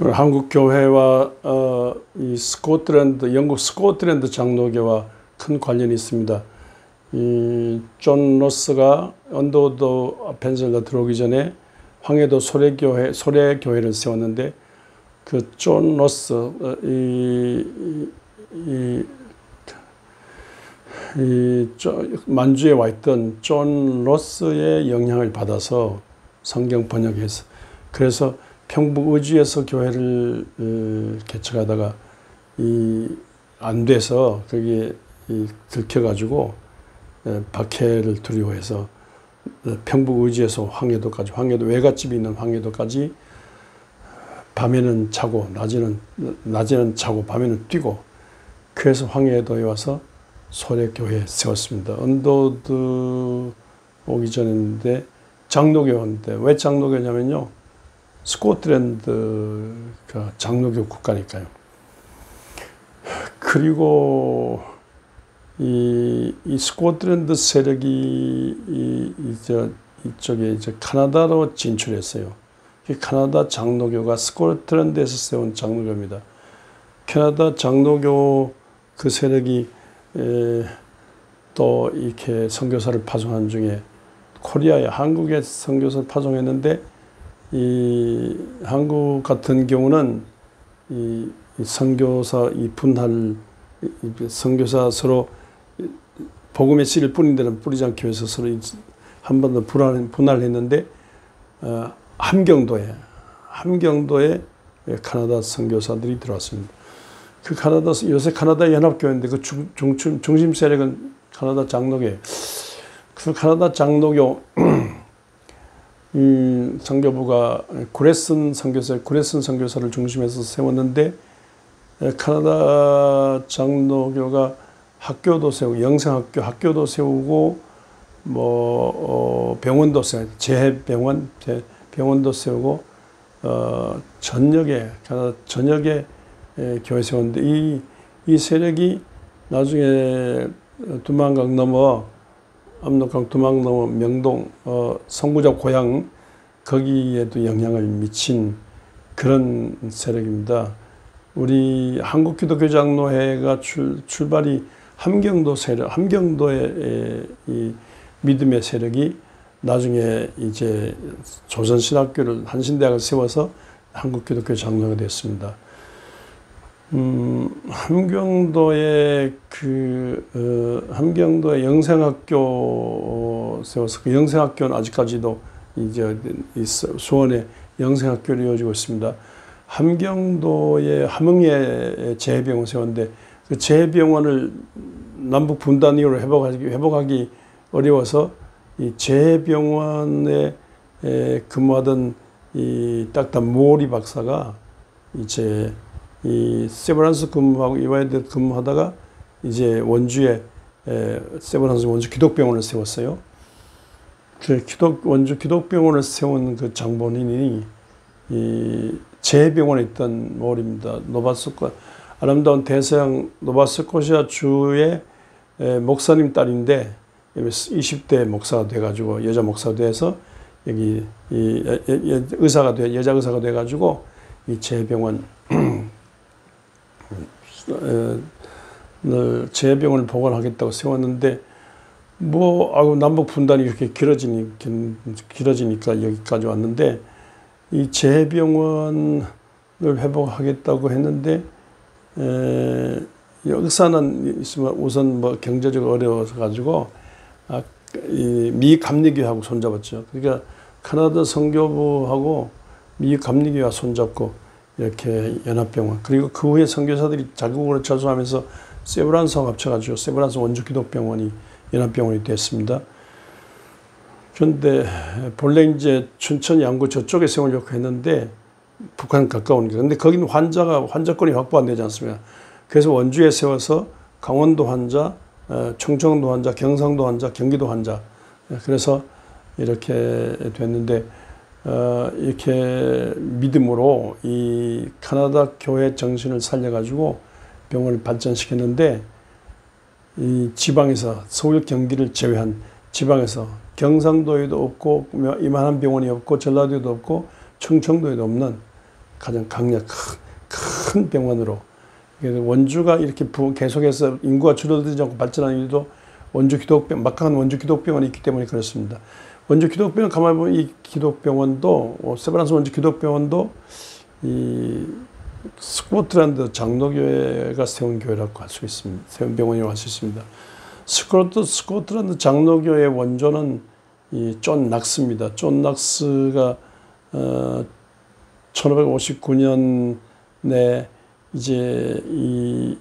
한국 교회와 이 스코틀랜드, 영국 스코틀랜드 장로교와 큰 관련이 있습니다. 이 존 로스가 언더우드 펜실라 들어오기 전에 황해도 소래교회를 세웠는데, 그 존 로스, 만주에 와 있던 존 로스의 영향을 받아서 성경 번역해서, 그래서 평북 의주에서 교회를 개척하다가 안 돼서 그게 들켜가지고 박해를 두려워해서 평북 의주에서 황해도까지, 황해도 외갓집이 있는 황해도까지 밤에는 자고 낮에는 자고 밤에는 뛰고, 그래서 황해도에 와서 소래교회 세웠습니다. 언더우드 오기 전인데 장로교인데, 왜 장로교냐면요, 스코틀랜드가 장로교 국가니까요. 그리고 이 스코틀랜드 세력이 이쪽에 이제 카나다로 진출했어요. 캐나다 장로교가 스코틀랜드에서 세운 장로교입니다. 캐나다 장로교 그 세력이 또 이렇게 선교사를 파송한 중에 코리아에, 한국에 선교사를 파송했는데, 이 한국 같은 경우는 이 선교사 선교사 서로 복음의 씨를 뿌린 데는 뿌리지 않기 위해서 서로 한 번 더 분할했는데, 함경도에 카나다 선교사들이 들어왔습니다. 그 요새 카나다 연합교회인데 그 중심 세력은 카나다 장로교. 그 카나다 장로교 선교부가 구레슨 선교사를 중심해서 세웠는데, 카나다 장로교가 학교도 세우고, 학교도 세우고, 병원도 세우고, 병원도 세우고, 카나다 전역에 교회 세웠는데, 이 세력이 나중에 두만강 넘어, 압록강 두만강 넘어 명동, 선구자 고향, 거기에도 영향을 미친 그런 세력입니다. 우리 한국기독교장로회가 출발이 함경도의 이 믿음의 세력이 나중에 이제 조선신학교를, 한신대학을 세워서 한국기독교장로가 됐습니다. 함경도에 함경도에 영생학교 세워서, 그 영생학교는 아직까지도 이제 수원에 영생학교를 이어지고 있습니다. 함경도에 함흥에 재해병원 세웠는데, 그 재해병원을 남북 분단 이후로 회복하기 어려워서 이 재해병원에 근무하던 이 딱딱 모리 박사가 이제 이 세브란스 근무하고 이화여대 근무하다가 이제 원주에 세브란스 원주 기독병원을 세웠어요. 그 원주 기독병원을 세운 그 장본인이 이 재해병원에 있던 모리입니다. 아름다운 대서양 노바스코시아 주의 목사님 딸인데 20대 목사가 돼가지고, 여자 목사가 돼서 여기 여자 의사가 돼가지고 이 재해병원 재해병원을 복원하겠다고 세웠는데, 남북 분단이 이렇게 길어지니까 여기까지 왔는데, 이 재해병원을 회복하겠다고 했는데, 역사는 있으면 우선 경제적으로 어려워서 가지고 이 미 감리교회하고 손잡았죠. 그러니까 카나다 선교부하고 미 감리교회와 손잡고 이렇게 연합병원, 그리고 그 후에 선교사들이 자국으로 철수하면서 세브란스하고 합쳐가지고 세브란스 원주 기독병원이 연합병원이 됐습니다. 그런데 본래 이제 춘천, 양구 저쪽에 세우려고 했는데 북한 가까우니까, 근데 거기는 환자권이 확보 안 되지 않습니까? 그래서 원주에 세워서 강원도 환자, 충청도 환자, 경상도 환자, 경기도 환자, 그래서 이렇게 됐는데, 이렇게 믿음으로 이 카나다 교회 정신을 살려가지고 병원을 발전시켰는데, 이 지방에서, 서울 경기를 제외한 지방에서 경상도에도 없고 이만한 병원이 없고 전라도에도 없고 충청도에도 없는 가장 강력 큰 병원으로. 원주가 이렇게 계속해서 인구가 줄어들지 않고 발전하는 이유도 원주 기독병, 막강한 원주 기독병원이 있기 때문에 그렇습니다. 원주 기독병원 가만히 보면 이 기독병원도 세브란스 원주 기독병원도 이 스코틀랜드 장로교회가 세운 교회라고 할 수 있습니다. 세운 병원이라고 할 수 있습니다. 스코틀랜드 장로교회 원조는 이 존 낙스입니다. 존 낙스가 1559년에 이제 이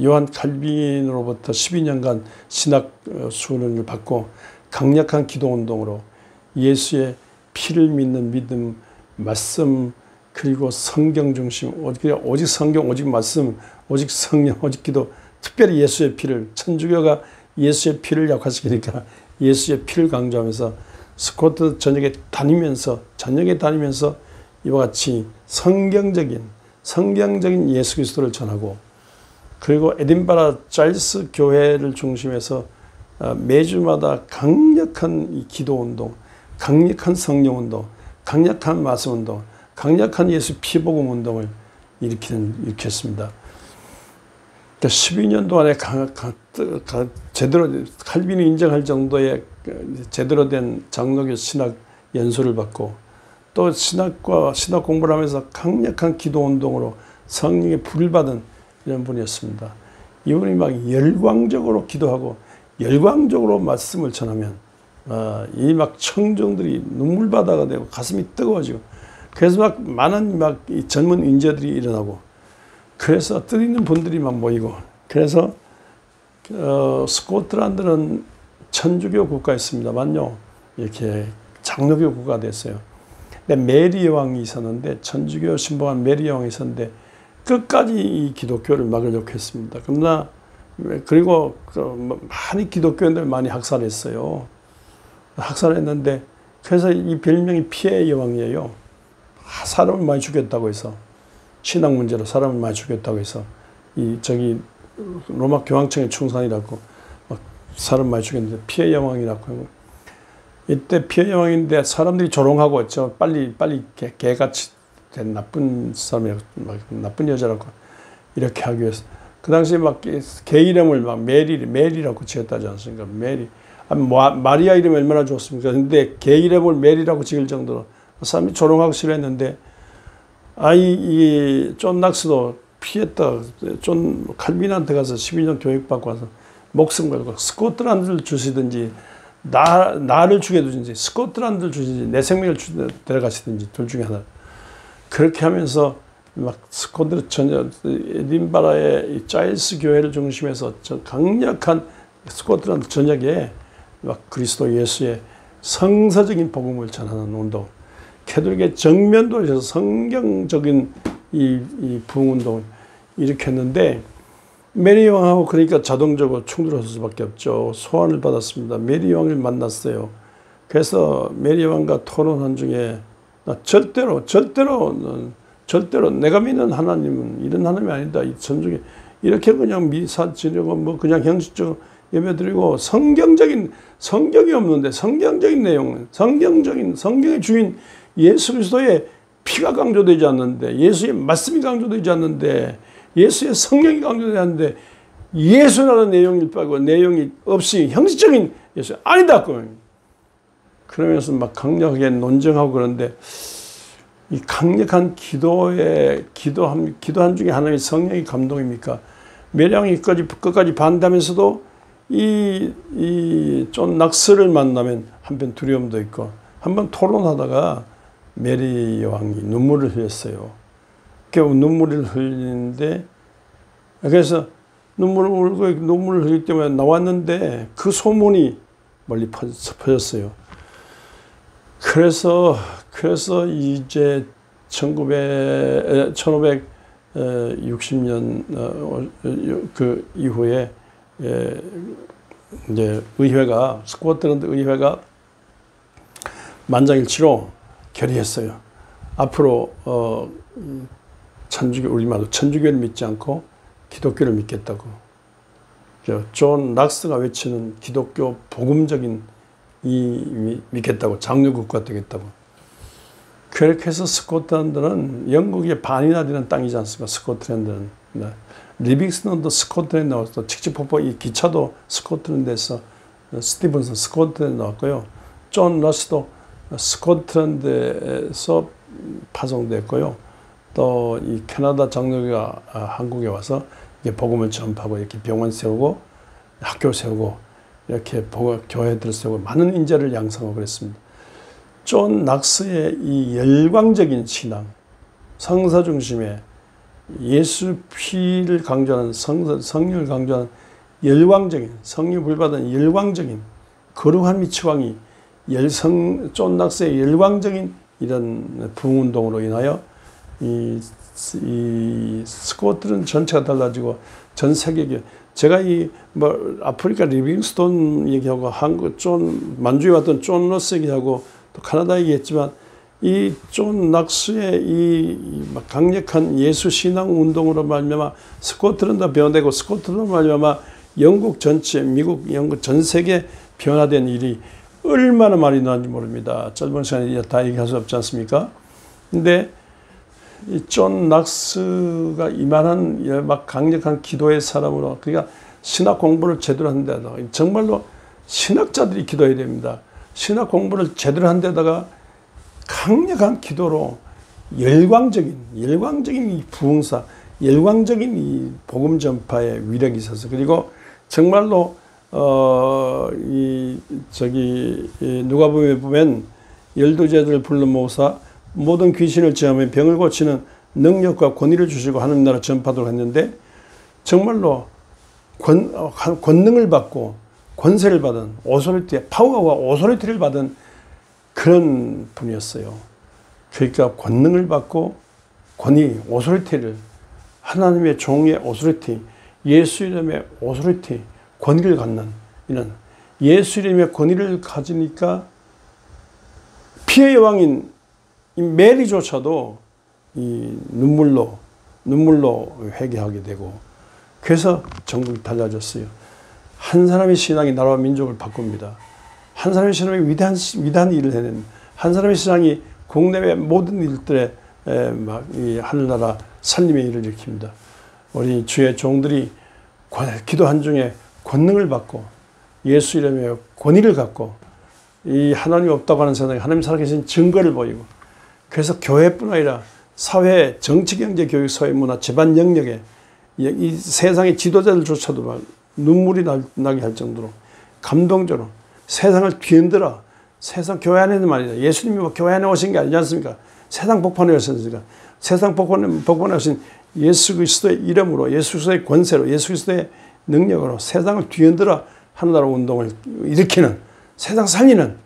요한 칼빈으로부터 12년간 신학 수련을 받고 강력한 기도 운동으로 예수의 피를 믿는 믿음, 말씀, 그리고 성경 중심, 오직 성경, 오직 말씀, 오직 성령, 오직 기도, 특별히 예수의 피를, 천주교가 예수의 피를 약화시키니까 예수의 피를 강조하면서 스코트 전역에 다니면서 이와 같이 성경적인 예수 그리스도를 전하고, 그리고 에딘버러 자일스 교회를 중심해서 매주마다 강력한 이 기도 운동, 강력한 성령 운동, 강력한 말씀 운동, 강력한 예수 피복음 운동을 일으켰습니다. 12년 동안에 제대로 칼빈이 인정할 정도의 제대로 된 장로교 신학 연수를 받고, 또 신학 공부를 하면서 강력한 기도 운동으로 성령의 불을 받은 이런 분이었습니다. 이분이 막 열광적으로 기도하고 열광적으로 말씀을 전하면 이 막 청중들이 눈물바다가 되고 가슴이 뜨거워지고, 그래서 막 많은 이 젊은 인재들이 일어나고, 그래서 뜻 있는 분들이 막 모이고, 그래서 스코틀랜드는 천주교 국가였습니다만요, 이렇게 장로교 국가가 됐어요. 근데 메리 여왕이 있었는데, 천주교 신봉한 메리 여왕이 있었는데 끝까지 이 기독교를 막으려고 했습니다. 그러나 그리고 많이 기독교인들 많이 학살했어요. 학살했는데, 그래서 이 별명이 피해 여왕이에요. 사람을 많이 죽였다고 해서, 신앙 문제로 사람을 많이 죽였다고 해서, 로마 교황청의 충산이라고 막 사람 많이 죽였는데 피해 여왕이라고 하고, 이때 피해 여왕인데 사람들이 조롱하고 빨리 개같이 된 나쁜 사람이라고, 나쁜 여자라고 이렇게 하기 위해서 그 당시에 막 개 이름을 막 메리라고 지었다지 않습니까? 메리. 마리아 이름이 얼마나 좋습니까? 근데 개 이름을 메리라고 지을 정도로 사람이 조롱하고 싫어했는데, 이 존 낙스도 피했다. 존 칼빈한테 가서 12년 교육받고 와서 목숨 걸고 스코틀랜드를 주시든지 나를 죽여두든지 스코틀랜드를 주시든지 내 생명을 데려가시든지 둘 중에 하나. 그렇게 하면서 막 스코틀랜드 전역 에딘버러의 이 자일스 교회를 중심해서 강력한 스코틀랜드 전역에 막 그리스도 예수의 성서적인 복음을 전하는 운동, 캐톨릭의 정면도에서 성경적인 이 부흥운동을 일으켰는데, 메리 왕하고 그러니까 자동적으로 충돌할 수밖에 없죠. 소환을 받았습니다. 메리 왕을 만났어요. 그래서 메리 왕과 토론한 중에 절대로 내가 믿는 하나님은 이런 하나님이 아니다. 이 전중에 이렇게 그냥 미사 지내고 뭐 그냥 형식적으로 예배드리고 성경이 없는데 성경적인 내용, 성경의 주인 예수 그리스도의 피가 강조되지 않는데, 예수의 말씀이 강조되지 않는데, 예수의 성령이 강조되지 않는데, 예수라는 내용이 빼고 내용이 없이 형식적인 예수 아니다. 그러면서 막 강력하게 논쟁하고, 그런데 이 강력한 기도한 중에 하나의 성령의 감동입니까? 메리왕이 끝까지 반대하면서도 이 존 낙스를 만나면 한편 두려움도 있고, 한번 토론하다가 메리 여왕이 눈물을 흘렸어요. 눈물을 흘리는데, 그래서 눈물을 흘릴 때마다 나왔는데 그 소문이 멀리 퍼졌어요. 그래서 이제 1560년 그 이후에 이제 스코틀랜드 의회가 만장일치로 결의했어요. 앞으로 우리말로 천주교를 믿지 않고 기독교를 믿겠다고. 존 낙스가 외치는 기독교 복음적인 믿겠다고, 장로국가 되겠다고. 그렇게 해서 스코틀랜드는 영국의 반이나 되는 땅이지 않습니까? 스코틀랜드는. 네. 리빙스턴도 스코틀랜드 나왔고, 칙칙폭폭 이 기차도 스코틀랜드에서, 스티븐슨 스코틀랜드 나왔고요. 존 러스도 스코틀랜드에서 파송됐고요. 또 이 캐나다 장로교가 한국에 와서 이렇게 복음을 전파하고 이렇게 병원 세우고 학교 세우고 이렇게 교회들 세우고 많은 인재를 양성하고 그랬습니다. 존 낙스의 이 열광적인 신앙, 성사 중심의 예수 피를 강조하는 성령을 강조하는 열광적인 성령 불받은 열광적인 거룩한 미치광이 존 낙스의 열광적인 이런 부흥운동으로 인하여 이 스코틀랜드 전체가 달라지고 전 세계에 제가 아프리카 리빙스톤 얘기하고 한국 만주에 왔던 존 러스 얘기하고 또 카나다 얘기했지만 이 존 낙스의 이 강력한 예수 신앙 운동으로 말미암아 스코틀랜드가 변화되고 스코틀랜드로 말미암아 영국 전체, 미국, 영국 전 세계 변화된 일이 얼마나 많이 나는지 모릅니다. 짧은 시간에 다 얘기할 수 없지 않습니까? 근데 이 존 낙스가 이만한 강력한 기도의 사람으로, 그러니까 신학 공부를 제대로 한 데다가 정말로 신학자들이 기도해야 됩니다. 신학 공부를 제대로 한 데다가 강력한 기도로 열광적인 이 부흥사, 열광적인 이 복음 전파의 위력이 있어서, 그리고 정말로 누가복음에 보면 12제자를 불러 모으사 모든 귀신을 제하며 병을 고치는 능력과 권위를 주시고 하나님 나라 전파도록 했는데, 정말로 권능을 받고 권세를 받은 오소리티, 파워와 오소리티를 받은 그런 분이었어요. 그러니까 권능을 받고 권위, 오소리티를, 하나님의 종의 오소리티, 예수 이름의 오소리티, 권위를 갖는 이런 예수 이름의 권위를 가지니까 피의 여왕인 이 메리조차도 이 눈물로 회개하게 되고, 그래서 전국이 달라졌어요. 한 사람의 신앙이 나라와 민족을 바꿉니다. 한 사람의 신앙이 위대한 일을 해낸, 한 사람의 신앙이 국내외 모든 일들에 이 하늘나라 살림의 일을 일으킵니다. 우리 주의 종들이 기도한 중에 권능을 받고 예수 이름의 권위를 갖고 이 하나님이 없다고 하는 세상에 하나님 살아계신 증거를 보이고, 그래서 교회뿐 아니라 사회, 정치, 경제, 교육, 사회, 문화, 집안 영역에 이 세상의 지도자들조차도 막 눈물이 나게 할 정도로 감동적으로 세상을 뒤흔들어, 세상 교회 안에는 말이다. 예수님이 뭐 교회 안에 오신 게 아니지 않습니까? 세상 복판에 오셨으니까. 세상 복판에 오신 예수 그리스도의 이름으로, 예수 그리스도의 권세로, 예수 그리스도의 능력으로 세상을 뒤흔들어 하나나라 운동을 일으키는, 세상 살리는,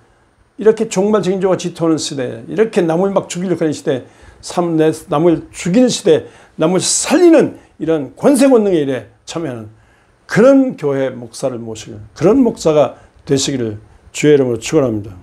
이렇게 종말쟁이조가 짙어오는 시대에, 이렇게 남을 막 죽이려고 하는 시대에, 남을 죽이는 시대에 남을 살리는 이런 권세 권능의 일에 참여하는 그런 교회 목사를 모시는 그런 목사가 되시기를 주의 이름으로 축원합니다.